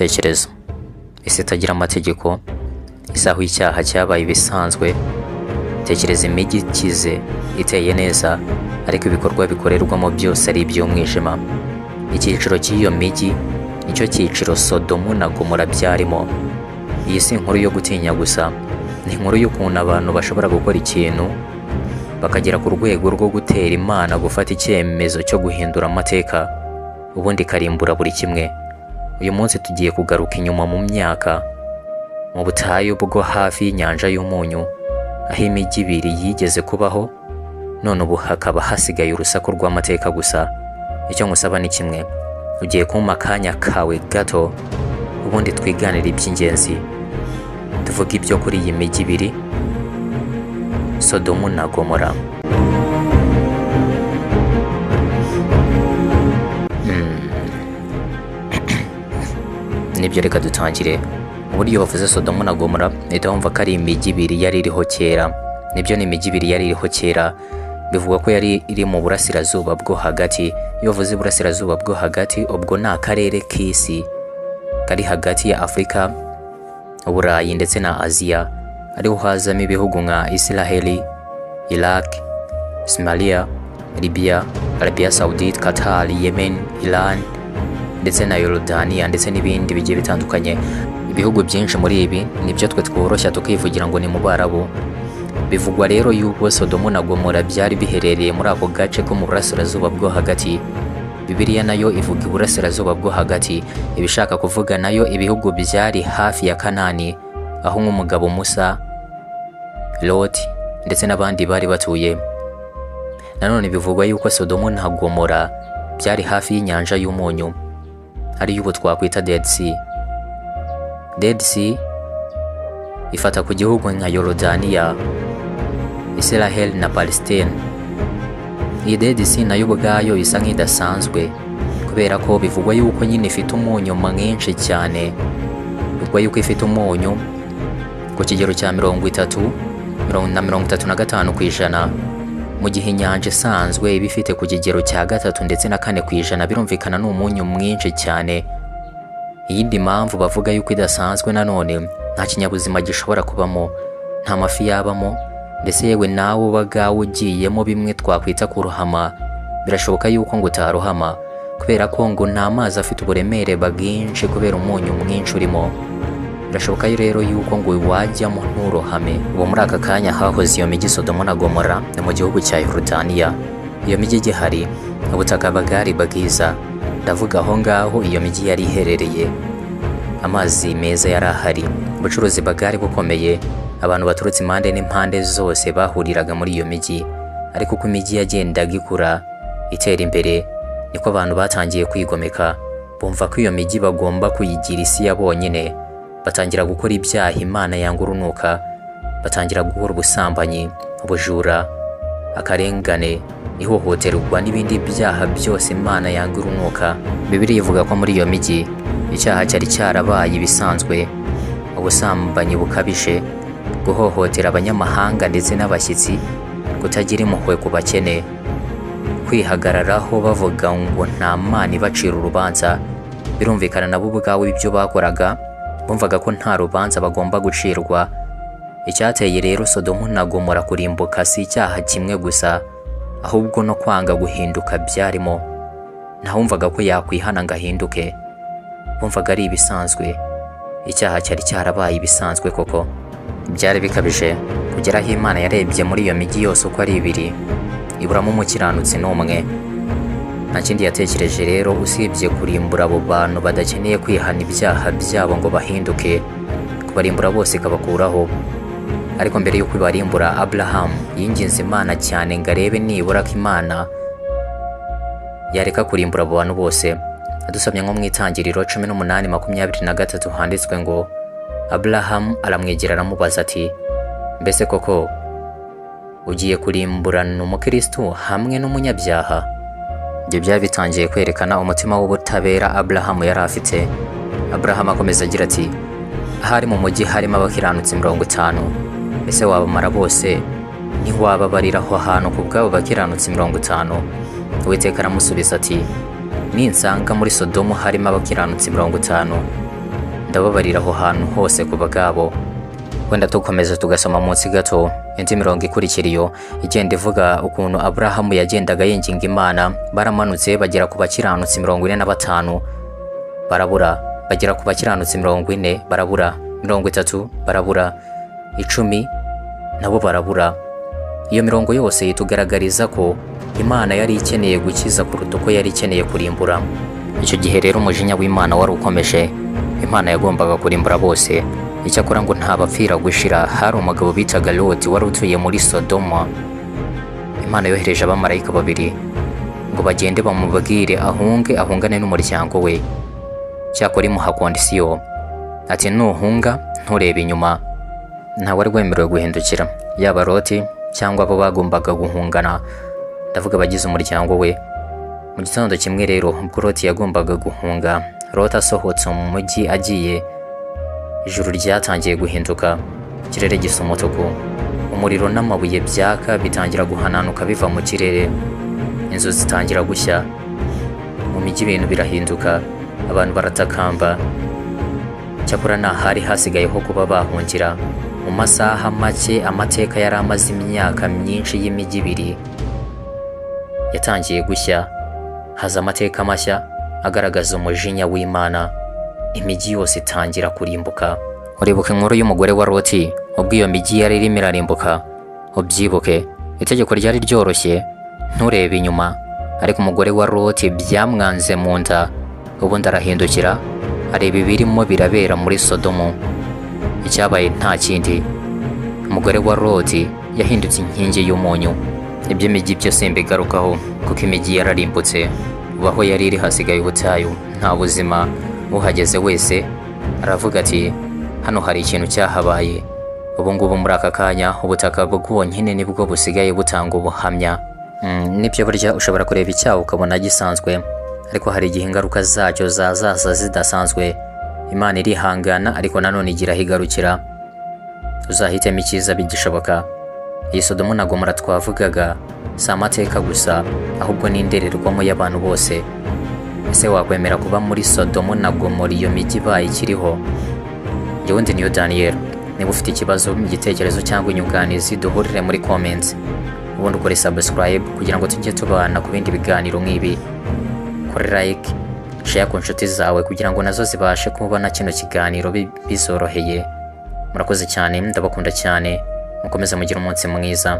Tekereza isi itagira amategeko, isi aho icyaha cyabaye ibisanzwe. Tekereza imijyi ikize iteye neza ariko ibikorwa bikorerwamo byose ari iby'umwijima. Icyiciro cy'iyo mijyi nicyo cyiciro Sodomu na Gomora byarimo. Iyi si inkuru yo gutinya gusa, ni inkuru y'ukuntu abantu bashobora gukora ikintu bakagera ku rwego rwo gutera Imana gufata icyemezo cyo guhindura amateka ubundi ikarimbura buri kimwe. Uyu munsi tugiye kugaruka inyuma mu myaka, mu butayu bwo hafi y'inyanja y'umunyu, aho imijyi ibiri yigeze kubaho, none ubu hakaba hasigaye urusaku rw'amateka gusa. Icyo ngusaba ni kimwe, ugiye kumpa akanya kawe gato ubundi twiganira iby'ingenzi, tuvuga ibyo kuri iyi mijyi ibiri, Sodomu na Gomora. Nibyo, reka dutangire. Uburyo bavuze Sodomu na Gomora leta wumva ko ari imijyi ibiri yari iriho kera. Nibyo, ni imijyi ibiri yari iriho kera. Bivugwa ko yari iri mu burasirazuba bwo hagati. Iyo bavuze burasirazuba bwo hagati, ubwo ni akarere k'isi kari hagati ya Afurika, Uburayi ndetse na Aziya, ariho hazamo ibihugu nka Israeli, Iraq, Somalia, Libya, Arabia Saudite, Qatar, Yemen, Iran ndetse na Yorodaniya ndetse n'ibindi bigiye bitandukanye. Ibihugu byinshi muri ibi nibyo twe tworoshya tukivugira ngo ni mu Barabu. Bivugwa rero yuko Sodomu na Gomora byari biherereye muri ako gace ko mu burasirazuba bwo hagati. Bibiliya nayo ivuga iburasirazuba bwo hagati, ibishaka kuvuga nayo ibihugu byari hafi ya Kanani, aho nk'umugabo Musa, Lot ndetse n'abandi bari batuye. Nanone bivugwa yuko Sodomu na Gomora byari hafi y'inyanja y'umunyu, ariyo ubu twakwita Dead Sea. Dead Sea ifata ku gihugu nka Yorodaniya, Israel na Palestine. Iyi Dead Sea nayo ubwayo isa nk'idasanzwe kubera ko bivugwa yuko nyine ifite umunyu mwinshi cyane. Bivugwa yuko ifite umunyu ku kigero cya 30-35%, mu gihe inyanja isanzwe iba ifite ku kigero cya 3 ndetse na 4%. Birumvikana ni umunyu mwinshi cyane. Iyindi mpamvu bavuga yuko idasanzwe, nanone nta kinyabuzima gishobora kubamo, nta mafi yabamo, ndetse yewe nawe ubagawe ugiyemo bimwe twakwita kurohama birashoboka yuko ngo utarohama kubera ko ngo nta mazi afite uburemere bwinshi kubera umunyu mwinshi urimo. Birashoboka rero yuko ngo wajyamo nturohame. Ubu muri aka kanya hahoze iyo mijyi Sodomu na Gomora ni mu gihugu cya Yorodaniya. Iyo mijyi igihari, ubutaka bwari bwiza, ndavuga aho ngaho iyo mijyi yari iherereye. Amazi meza yari ahari, ubucuruzi bwari bukomeye, abantu baturutse impande n'impande zose bahuriraga muri iyo mijyi. Ariko uko imijyi yagendaga ikura itera imbere, niko abantu batangiye kwigomeka, bumva ko iyo mijyi bagomba kuyigira isi ya bonyine. Batangira gukora ibyaha Imana yanga urunuka, batangira gukora ubusambanyi, ubujura, akarengane, ihohoterwa n'ibindi byaha byose Imana yanga urunuka. Bibiliya ivuga ko muri iyo mijyi icyaha cyari cyarabaye ibisanzwe: ubusambanyi bukabije, guhohotera abanyamahanga ndetse n'abashyitsi, kutagira impuhwe ku bakene, kwihagararaho bavuga ngo nta Mana ibacira urubanza. Birumvikana nabo ubwabo ibyo bakoraga bumvaga ko nta rubanza bagomba gucirwa. Icyateye rero Sodomu na Gomora kurimbuka si icyaha kimwe gusa, ahubwo no kwanga guhinduka byarimo. Ntawumvaga ko yakwihana ngo ahinduke, bumvaga ari ibisanzwe. Icyaha cyari cyarabaye ibisanzwe koko, byari bikabije kugera aho Imana yarebye muri iyo mijyi yose uko ari ibiri, iburamo umukiranutsi n'umwe. Nta kindi yatekereje rero usibye kurimbura abo bantu badakeneye kwihana ibyaha byabo ngo bahinduke, kubarimbura bose ikabakuraho. Ariko mbere y'uko ibarimbura, Abrahamu yinginze Imana cyane ngo arebe nibura ko Imana yareka kurimbura abo bantu bose. Adusomye nko mu Itangiriro 18:23 handitswe ngo Abrahamu aramwegera aramubaza ati, mbese koko ugiye kurimburana umukristo hamwe n'umunyabyaha? Ibyo byari bitangiye kwerekana umutima w'ubutabera Abrahamu yari afite. Abrahamu akomeza agira ati, ahari mu mujyi harimo abakiranutsi 50, ese wabamara bose ntiwababariraho ahantu ku bwabo bakiranutsi 50? Uwiteka aramusubiza ati, ninsanga muri Sodomu harimo abakiranutsi 50, ndababarira aho hantu hose ku bagabo. Wenda tukomeza tugasoma munsi gato indi mirongo ikurikira iyo igenda ivuga ukuntu Aburahamu yagendaga yinginga Imana. Baramanutse bagera ku bakiranutsi 45 barabura, bagera ku bakiranutsi 40 barabura, 30 barabura, 10 nabo barabura. Iyo mirongo yose itugaragariza ko Imana yari ikeneye gukiza kuruta uko yari ikeneye kurimbura. Icyo gihe rero umujinya w'Imana wari ukomeje. Imana yagombaga kurimbura bose. Icyakora ngo nta bapfira gushira. Hari umugabo bitaga Loti wari utuye muri Sodoma. Imana yohereje abamarayika 2 ngo bagende bamubwire ahungane n'umuryango we. Cyakora imuha kondisiyo ati nuhunga nturebe inyuma. Nta wari wemerewe guhindukira, yaba Loti cyangwa abo bagombaga guhungana, ndavuga abagize umuryango we. Mu gitondo kimwe rero ubwo Loti yagombaga guhunga, Loti asohotse mu mujyi agiye, ijuru ryatangiye guhinduka, ikirere gisa umutuku, umuriro n'amabuye byaka bitangira guhananuka biva mu kirere, inzu zitangira gushya, mu mijyi ibintu birahinduka, abantu baratakamba. Cyakora hari hasigayeho kuba bahungira. Mu masaha make amateka yari amaze imyaka myinshi y'imijyi ibiri yatangiye gushya, haza amateka mashya agaragaza umujinya w'Imana. Imijyi yose itangira kurimbuka. Uribuka inkuru y'umugore wa Loti ubwo iyo mijyi yari irimo irarimbuka? Ubyibuke, itegeko ryari ryoroshye, nturebe inyuma. Ariko umugore wa Loti byamwanze mu nda, ubundi arahindukira areba ibirimo birabera muri Sodomu. Icyabaye nta kindi, umugore wa Loti yahindutse inkingi y'umunyu. Ibyo imijyi byose mbigarukaho kuko imijyi yararimbutse. Ubaho yari iri hasigaye ubutayu, nta buzima. Uhageze wese aravuga ati hano hari ikintu cyahabaye. Ubu ngubu muri aka kanya ubutaka bwonyine nibwo busigaye butanga ubuhamya. Nibyo burya ushobora kureba icyaha ukabona gisanzwe, ariko hari igihe ingaruka zacyo zazaza zidasanzwe. Imana irihangana ariko nanone igira higarukira. Uzahitemo icyiza bigishoboka. Iyi Sodomu na Gomora twavugaga si amateka gusa, ahubwo ni indorerwamo y'abantu bose. Ese wakwemera kuba muri Sodomu na Gomora iyo mijyi bayikiriho? Njyewe ndi Niyo Daniel. Niba ufite ikibazo, igitekerezo cyangwa inyunganizi, duhurire muri comments. Ubundi ukore subscribe kugira ngo tujye tubana ku bindi biganiro nk'ibi. Kore like, share ku nshuti zawe kugira ngo nazo zibashe kubona kino kiganiro bizoroheye. Murakoze cyane, ndabakunda cyane. Mukomeze mugire umunsi mwiza.